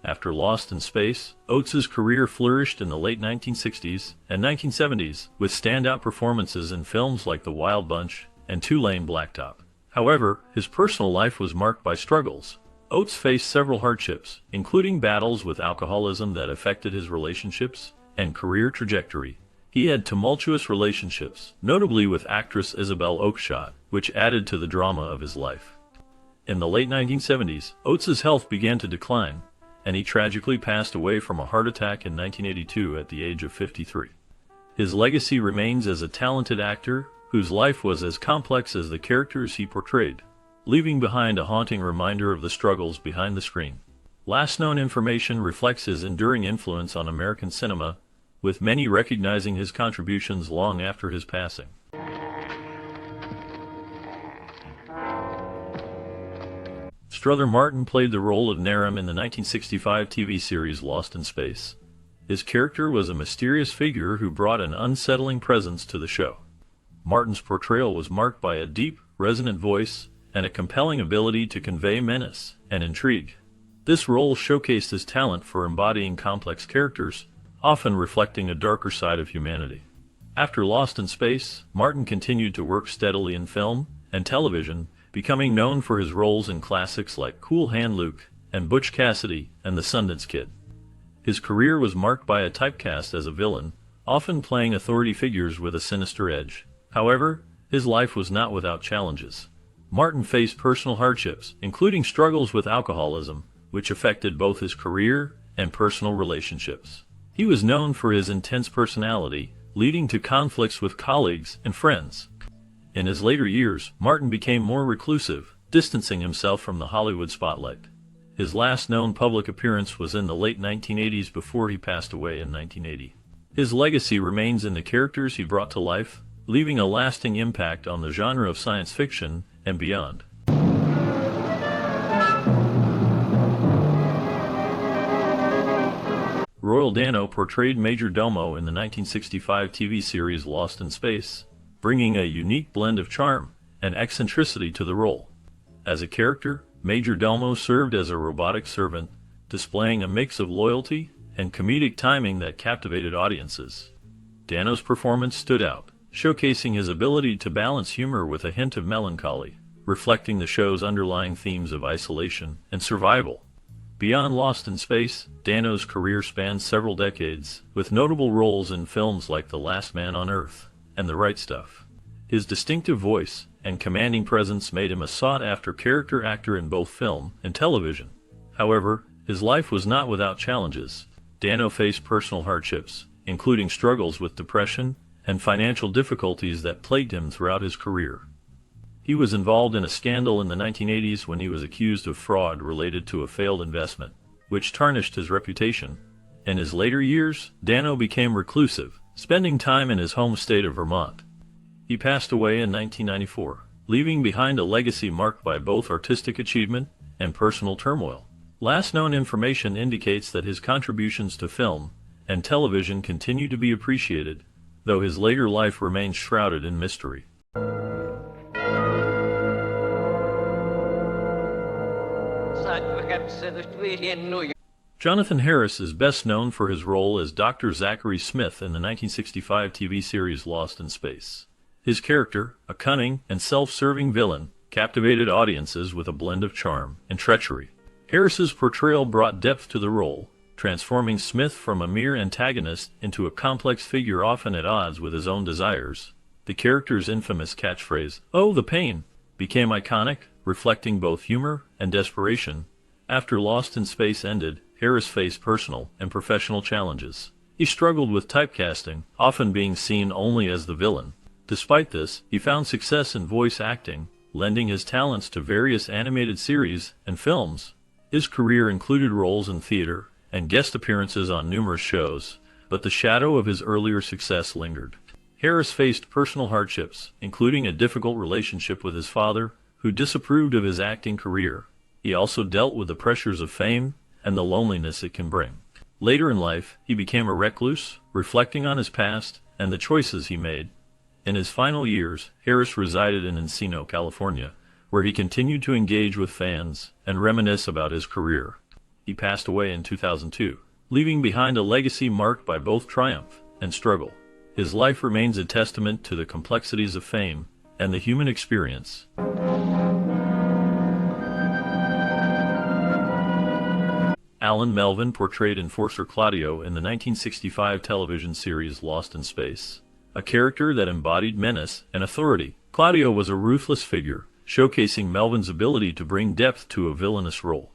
After Lost in Space, Oates' career flourished in the late 1960s and 1970s, with standout performances in films like The Wild Bunch and Two-Lane Blacktop. However, his personal life was marked by struggles. Oates faced several hardships, including battles with alcoholism that affected his relationships and career trajectory. He had tumultuous relationships, notably with actress Isabel Oakeshott, which added to the drama of his life. In the late 1970s, Oates' health began to decline, and he tragically passed away from a heart attack in 1982 at the age of 53. His legacy remains as a talented actor whose life was as complex as the characters he portrayed, leaving behind a haunting reminder of the struggles behind the screen. Last known information reflects his enduring influence on American cinema, with many recognizing his contributions long after his passing. Strother Martin played the role of Naram in the 1965 TV series Lost in Space. His character was a mysterious figure who brought an unsettling presence to the show. Martin's portrayal was marked by a deep, resonant voice and a compelling ability to convey menace and intrigue. This role showcased his talent for embodying complex characters, often reflecting a darker side of humanity. After Lost in Space, Martin continued to work steadily in film and television, becoming known for his roles in classics like Cool Hand Luke and Butch Cassidy and the Sundance Kid. His career was marked by a typecast as a villain, often playing authority figures with a sinister edge. However, his life was not without challenges. Martin faced personal hardships, including struggles with alcoholism, which affected both his career and personal relationships. He was known for his intense personality, leading to conflicts with colleagues and friends. In his later years, Martin became more reclusive, distancing himself from the Hollywood spotlight. His last known public appearance was in the late 1980s before he passed away in 1980. His legacy remains in the characters he brought to life, leaving a lasting impact on the genre of science fiction and beyond. Royal Dano portrayed Major Domo in the 1965 TV series Lost in Space, bringing a unique blend of charm and eccentricity to the role. As a character, Major Domo served as a robotic servant, displaying a mix of loyalty and comedic timing that captivated audiences. Dano's performance stood out, showcasing his ability to balance humor with a hint of melancholy, reflecting the show's underlying themes of isolation and survival. Beyond Lost in Space, Dano's career spans several decades, with notable roles in films like The Last Man on Earth and The Right Stuff. His distinctive voice and commanding presence made him a sought-after character actor in both film and television. However, his life was not without challenges. Dano faced personal hardships, including struggles with depression and financial difficulties that plagued him throughout his career. He was involved in a scandal in the 1980s when he was accused of fraud related to a failed investment, which tarnished his reputation. In his later years, Dano became reclusive, spending time in his home state of Vermont. He passed away in 1994, leaving behind a legacy marked by both artistic achievement and personal turmoil. Last known information indicates that his contributions to film and television continue to be appreciated, though his later life remains shrouded in mystery. Jonathan Harris is best known for his role as Dr. Zachary Smith in the 1965 TV series Lost in Space. His character, a cunning and self-serving villain, captivated audiences with a blend of charm and treachery. Harris's portrayal brought depth to the role, transforming Smith from a mere antagonist into a complex figure often at odds with his own desires. The character's infamous catchphrase, "Oh, the pain," became iconic, reflecting both humor and desperation. After Lost in Space ended, Harris faced personal and professional challenges. He struggled with typecasting, often being seen only as the villain. Despite this, he found success in voice acting, lending his talents to various animated series and films. His career included roles in theater and guest appearances on numerous shows, but the shadow of his earlier success lingered. Harris faced personal hardships, including a difficult relationship with his father, who disapproved of his acting career. He also dealt with the pressures of fame and the loneliness it can bring. Later in life, he became a recluse, reflecting on his past and the choices he made. In his final years, Harris resided in Encino, California, where he continued to engage with fans and reminisce about his career. He passed away in 2002, leaving behind a legacy marked by both triumph and struggle. His life remains a testament to the complexities of fame and the human experience. Alan Melvin portrayed Enforcer Claudio in the 1965 television series Lost in Space, a character that embodied menace and authority. Claudio was a ruthless figure, showcasing Melvin's ability to bring depth to a villainous role.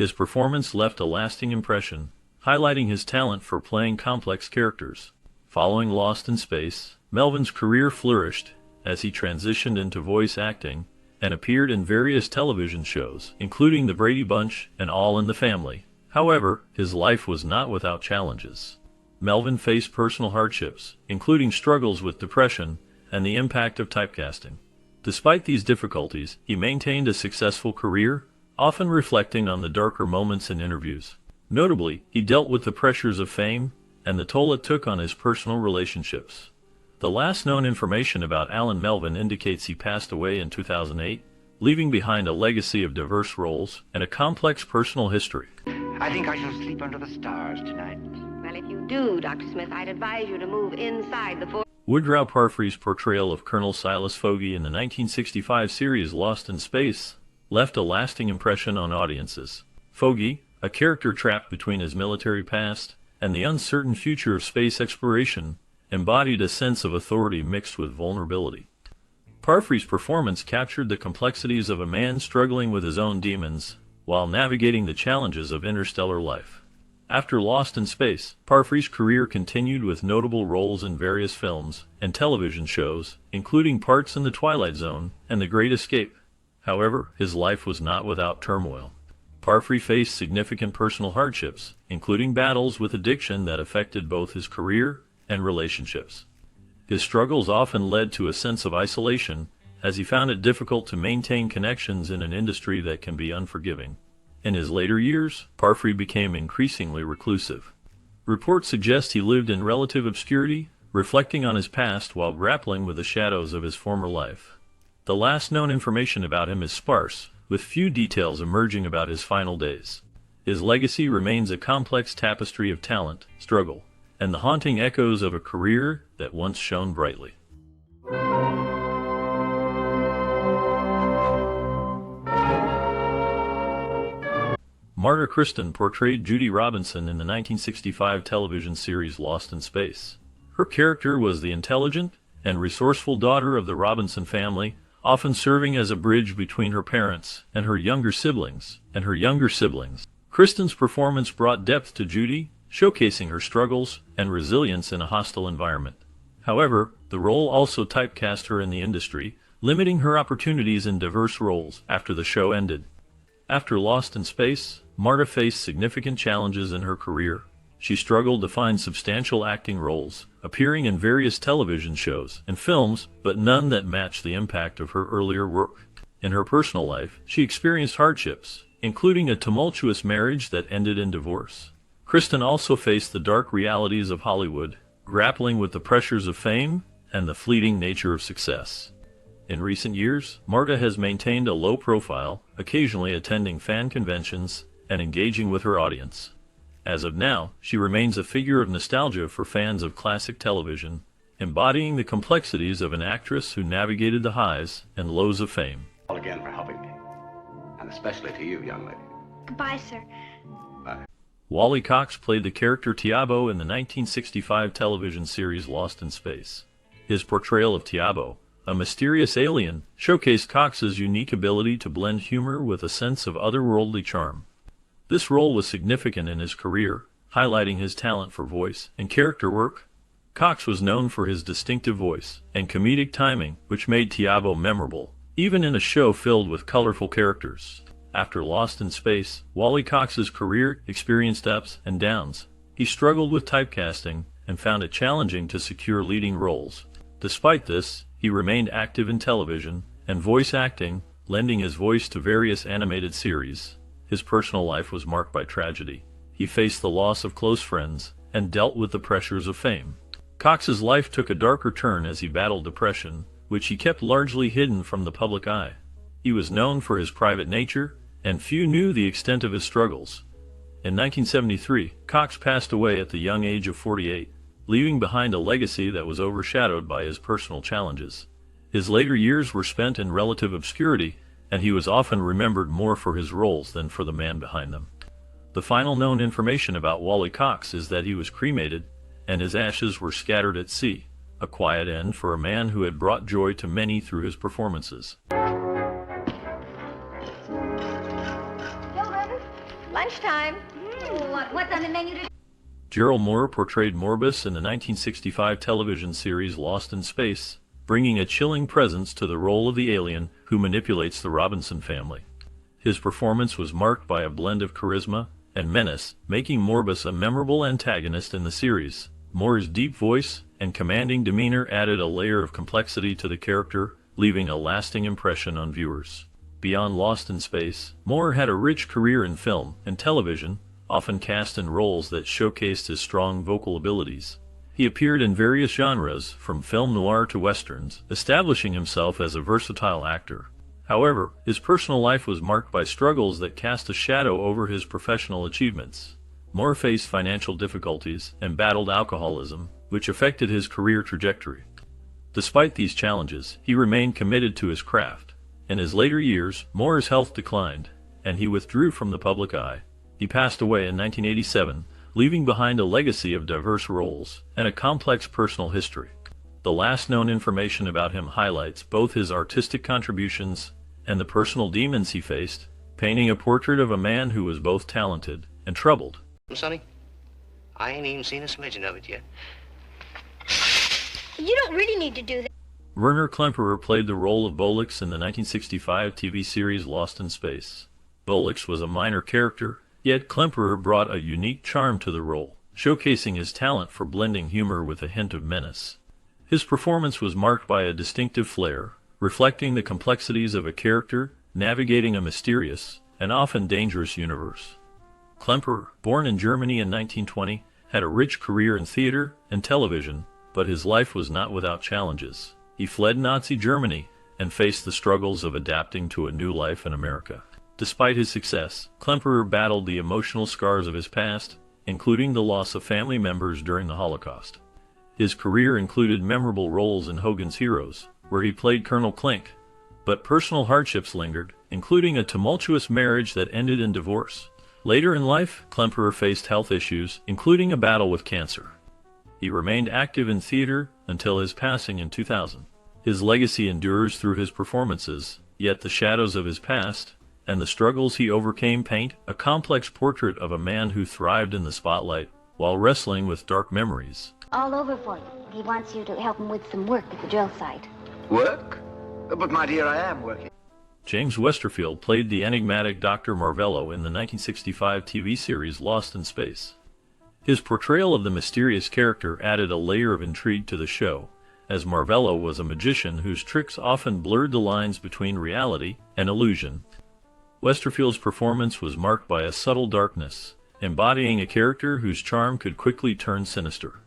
His performance left a lasting impression, highlighting his talent for playing complex characters. Following Lost in Space, Melvin's career flourished as he transitioned into voice acting and appeared in various television shows, including The Brady Bunch and All in the Family. However, his life was not without challenges. Melvin faced personal hardships, including struggles with depression and the impact of typecasting. Despite these difficulties, he maintained a successful career, often reflecting on the darker moments in interviews. Notably, he dealt with the pressures of fame and the toll it took on his personal relationships. The last known information about Alan Melvin indicates he passed away in 2008, leaving behind a legacy of diverse roles and a complex personal history. I think I shall sleep under the stars tonight. Well, if you do, Dr. Smith, I'd advise you to move inside the fort. Woodrow Parfrey's portrayal of Colonel Silas Fogey in the 1965 series Lost in Space left a lasting impression on audiences. Fogey, a character trapped between his military past and the uncertain future of space exploration, embodied a sense of authority mixed with vulnerability. Parfrey's performance captured the complexities of a man struggling with his own demons while navigating the challenges of interstellar life. After Lost in Space, Parfrey's career continued with notable roles in various films and television shows, including parts in The Twilight Zone and The Great Escape. However, his life was not without turmoil. Parfrey faced significant personal hardships, including battles with addiction that affected both his career and relationships. His struggles often led to a sense of isolation, as he found it difficult to maintain connections in an industry that can be unforgiving. In his later years, Parfrey became increasingly reclusive. Reports suggest he lived in relative obscurity, reflecting on his past while grappling with the shadows of his former life. The last known information about him is sparse, with few details emerging about his final days. His legacy remains a complex tapestry of talent, struggle, and the haunting echoes of a career that once shone brightly. Marta Kristen portrayed Judy Robinson in the 1965 television series Lost in Space. Her character was the intelligent and resourceful daughter of the Robinson family, often serving as a bridge between her parents and her younger siblings. Kristen's performance brought depth to Judy, showcasing her struggles and resilience in a hostile environment. However, the role also typecast her in the industry, limiting her opportunities in diverse roles after the show ended. After Lost in Space, Marta faced significant challenges in her career. She struggled to find substantial acting roles, appearing in various television shows and films, but none that matched the impact of her earlier work. In her personal life, she experienced hardships, including a tumultuous marriage that ended in divorce. Kristen also faced the dark realities of Hollywood, grappling with the pressures of fame and the fleeting nature of success. In recent years, Marta has maintained a low profile, occasionally attending fan conventions and engaging with her audience. As of now, she remains a figure of nostalgia for fans of classic television, embodying the complexities of an actress who navigated the highs and lows of fame. All again for helping me. And especially to you, young lady. Goodbye, sir. Bye. Wally Cox played the character Tiabo in the 1965 television series Lost in Space. His portrayal of Tiabo, a mysterious alien, showcased Cox's unique ability to blend humor with a sense of otherworldly charm. This role was significant in his career, highlighting his talent for voice and character work. Cox was known for his distinctive voice and comedic timing, which made Tiabo memorable, even in a show filled with colorful characters. After Lost in Space, Wally Cox's career experienced ups and downs. He struggled with typecasting and found it challenging to secure leading roles. Despite this, he remained active in television and voice acting, lending his voice to various animated series. His personal life was marked by tragedy. He faced the loss of close friends and dealt with the pressures of fame. Cox's life took a darker turn as he battled depression, which he kept largely hidden from the public eye. He was known for his private nature, and few knew the extent of his struggles. In 1973, Cox passed away at the young age of 48, leaving behind a legacy that was overshadowed by his personal challenges. His later years were spent in relative obscurity, and he was often remembered more for his roles than for the man behind them. The final known information about Wally Cox is that he was cremated, and his ashes were scattered at sea, a quiet end for a man who had brought joy to many through his performances. Children, lunchtime. What's on the menu today? Gerald Moore portrayed Morbus in the 1965 television series Lost in Space, bringing a chilling presence to the role of the alien who manipulates the Robinson family. His performance was marked by a blend of charisma and menace, making Morbus a memorable antagonist in the series. Moore's deep voice and commanding demeanor added a layer of complexity to the character, leaving a lasting impression on viewers. Beyond Lost in Space, Moore had a rich career in film and television, often cast in roles that showcased his strong vocal abilities. He appeared in various genres, from film noir to westerns, establishing himself as a versatile actor. However, his personal life was marked by struggles that cast a shadow over his professional achievements. Moore faced financial difficulties and battled alcoholism, which affected his career trajectory. Despite these challenges, he remained committed to his craft. In his later years, Moore's health declined, and he withdrew from the public eye. He passed away in 1987, leaving behind a legacy of diverse roles and a complex personal history. The last known information about him highlights both his artistic contributions and the personal demons he faced, painting a portrait of a man who was both talented and troubled. Sonny, I ain't even seen a smidgen of it yet. You don't really need to do that. Werner Klemperer played the role of Bolix in the 1965 TV series Lost in Space. Bolix was a minor character, yet Klemperer brought a unique charm to the role, showcasing his talent for blending humor with a hint of menace. His performance was marked by a distinctive flair, reflecting the complexities of a character navigating a mysterious and often dangerous universe. Klemperer, born in Germany in 1920, had a rich career in theater and television, but his life was not without challenges. He fled Nazi Germany and faced the struggles of adapting to a new life in America. Despite his success, Klemperer battled the emotional scars of his past, including the loss of family members during the Holocaust. His career included memorable roles in Hogan's Heroes, where he played Colonel Klink, but personal hardships lingered, including a tumultuous marriage that ended in divorce. Later in life, Klemperer faced health issues, including a battle with cancer. He remained active in theater until his passing in 2000. His legacy endures through his performances, yet the shadows of his past and the struggles he overcame paint a complex portrait of a man who thrived in the spotlight while wrestling with dark memories. All over for you. He wants you to help him with some work at the drill site. Work? But my dear, I am working. James Westerfield played the enigmatic Dr. Marvello in the 1965 TV series Lost in Space. His portrayal of the mysterious character added a layer of intrigue to the show, as Marvello was a magician whose tricks often blurred the lines between reality and illusion. Westerfield's performance was marked by a subtle darkness, embodying a character whose charm could quickly turn sinister.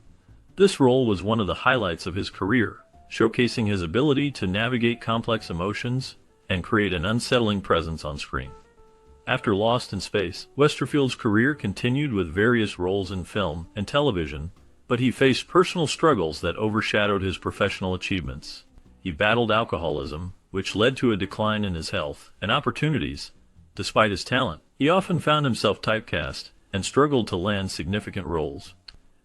This role was one of the highlights of his career, showcasing his ability to navigate complex emotions and create an unsettling presence on screen. After Lost in Space, Westerfield's career continued with various roles in film and television, but he faced personal struggles that overshadowed his professional achievements. He battled alcoholism, which led to a decline in his health and opportunities. Despite his talent, he often found himself typecast and struggled to land significant roles.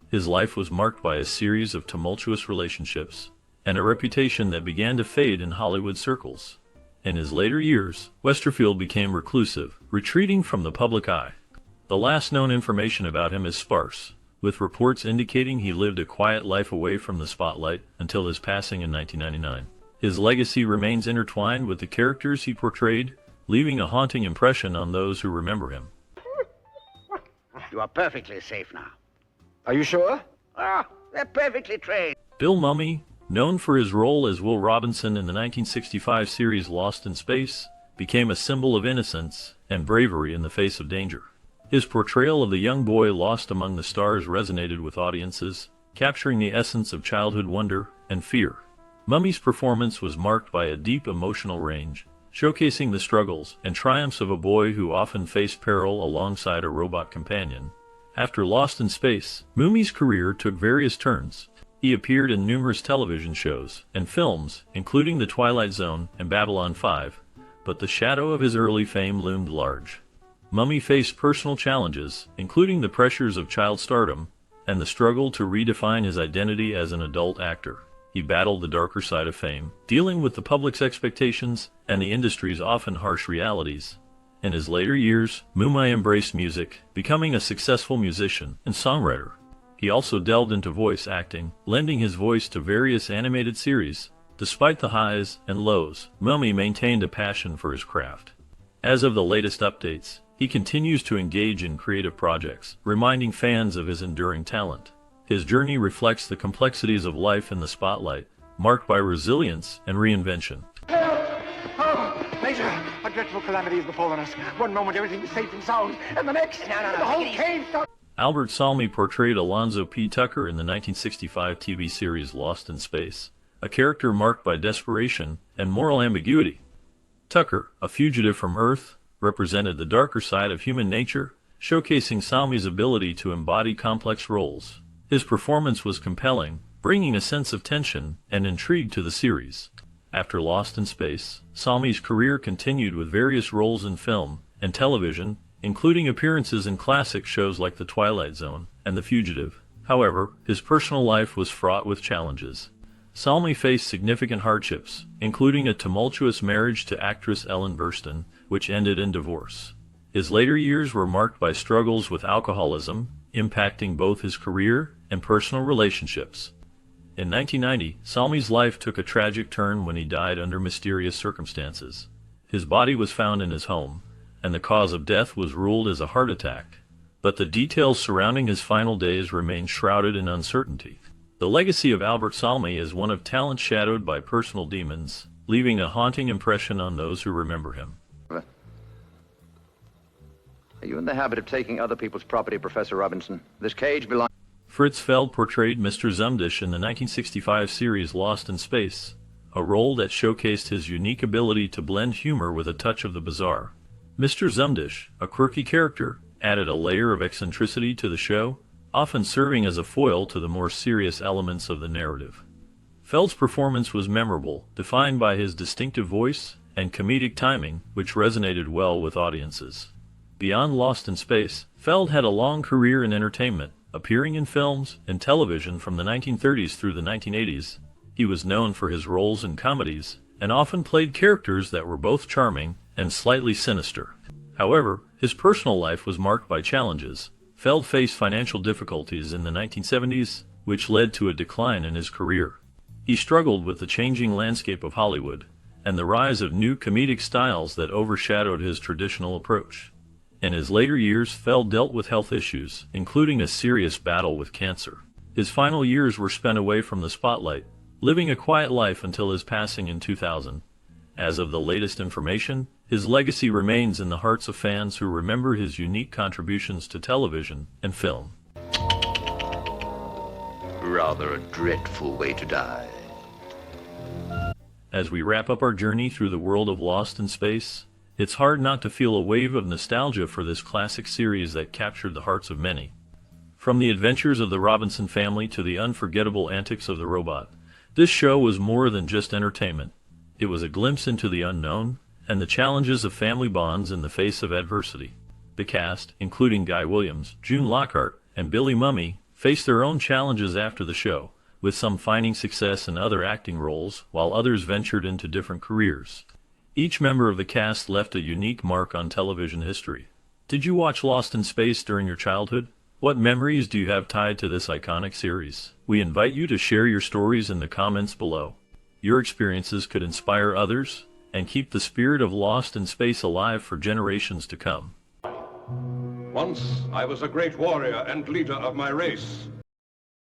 His life was marked by a series of tumultuous relationships and a reputation that began to fade in Hollywood circles. In his later years, Westerfield became reclusive, retreating from the public eye. The last known information about him is sparse, with reports indicating he lived a quiet life away from the spotlight until his passing in 1999. His legacy remains intertwined with the characters he portrayed, leaving a haunting impression on those who remember him. You are perfectly safe now. Are you sure? They're perfectly trained. Bill Mumy, known for his role as Will Robinson in the 1965 series Lost in Space, became a symbol of innocence and bravery in the face of danger. His portrayal of the young boy lost among the stars resonated with audiences, capturing the essence of childhood wonder and fear. Mumy's performance was marked by a deep emotional range, showcasing the struggles and triumphs of a boy who often faced peril alongside a robot companion. After Lost in Space, Mumy's career took various turns. He appeared in numerous television shows and films, including The Twilight Zone and Babylon 5, but the shadow of his early fame loomed large. Mumy faced personal challenges, including the pressures of child stardom and the struggle to redefine his identity as an adult actor. He battled the darker side of fame, dealing with the public's expectations and the industry's often harsh realities. In his later years, Mumai embraced music, becoming a successful musician and songwriter. He also delved into voice acting, lending his voice to various animated series. Despite the highs and lows, Mummy maintained a passion for his craft. As of the latest updates, he continues to engage in creative projects, reminding fans of his enduring talent. His journey reflects the complexities of life in the spotlight, marked by resilience and reinvention. Major, a dreadful calamity has befallen us. One moment everything is safe and sound, and the next, the whole cave starts... Albert Salmi portrayed Alonzo P. Tucker in the 1965 TV series Lost in Space, a character marked by desperation and moral ambiguity. Tucker, a fugitive from Earth, represented the darker side of human nature, showcasing Salmi's ability to embody complex roles. His performance was compelling, bringing a sense of tension and intrigue to the series. After Lost in Space, Salmi's career continued with various roles in film and television, including appearances in classic shows like The Twilight Zone and The Fugitive. However, his personal life was fraught with challenges. Salmi faced significant hardships, including a tumultuous marriage to actress Ellen Burstyn, which ended in divorce. His later years were marked by struggles with alcoholism, impacting both his career and personal relationships. In 1990, Salmi's life took a tragic turn when he died under mysterious circumstances. His body was found in his home, and the cause of death was ruled as a heart attack. But the details surrounding his final days remain shrouded in uncertainty. The legacy of Albert Salmi is one of talent shadowed by personal demons, leaving a haunting impression on those who remember him. Are you in the habit of taking other people's property, Professor Robinson? This cage belongs... Fritz Feld portrayed Mr. Zumdish in the 1965 series Lost in Space, a role that showcased his unique ability to blend humor with a touch of the bizarre. Mr. Zumdish, a quirky character, added a layer of eccentricity to the show, often serving as a foil to the more serious elements of the narrative. Feld's performance was memorable, defined by his distinctive voice and comedic timing, which resonated well with audiences. Beyond Lost in Space, Feld had a long career in entertainment, appearing in films and television from the 1930s through the 1980s. He was known for his roles in comedies, and often played characters that were both charming and slightly sinister. However, his personal life was marked by challenges. Feld faced financial difficulties in the 1970s, which led to a decline in his career. He struggled with the changing landscape of Hollywood, and the rise of new comedic styles that overshadowed his traditional approach. In his later years, Feld dealt with health issues, including a serious battle with cancer. His final years were spent away from the spotlight, living a quiet life until his passing in 2000. As of the latest information, his legacy remains in the hearts of fans who remember his unique contributions to television and film. Rather a dreadful way to die. As we wrap up our journey through the world of Lost in Space, it's hard not to feel a wave of nostalgia for this classic series that captured the hearts of many. From the adventures of the Robinson family to the unforgettable antics of the robot, this show was more than just entertainment. It was a glimpse into the unknown and the challenges of family bonds in the face of adversity. The cast, including Guy Williams, June Lockhart, and Billy Mummy, faced their own challenges after the show, with some finding success in other acting roles while others ventured into different careers. Each member of the cast left a unique mark on television history. Did you watch Lost in Space during your childhood? What memories do you have tied to this iconic series? We invite you to share your stories in the comments below. Your experiences could inspire others and keep the spirit of Lost in Space alive for generations to come. Once I was a great warrior and leader of my race.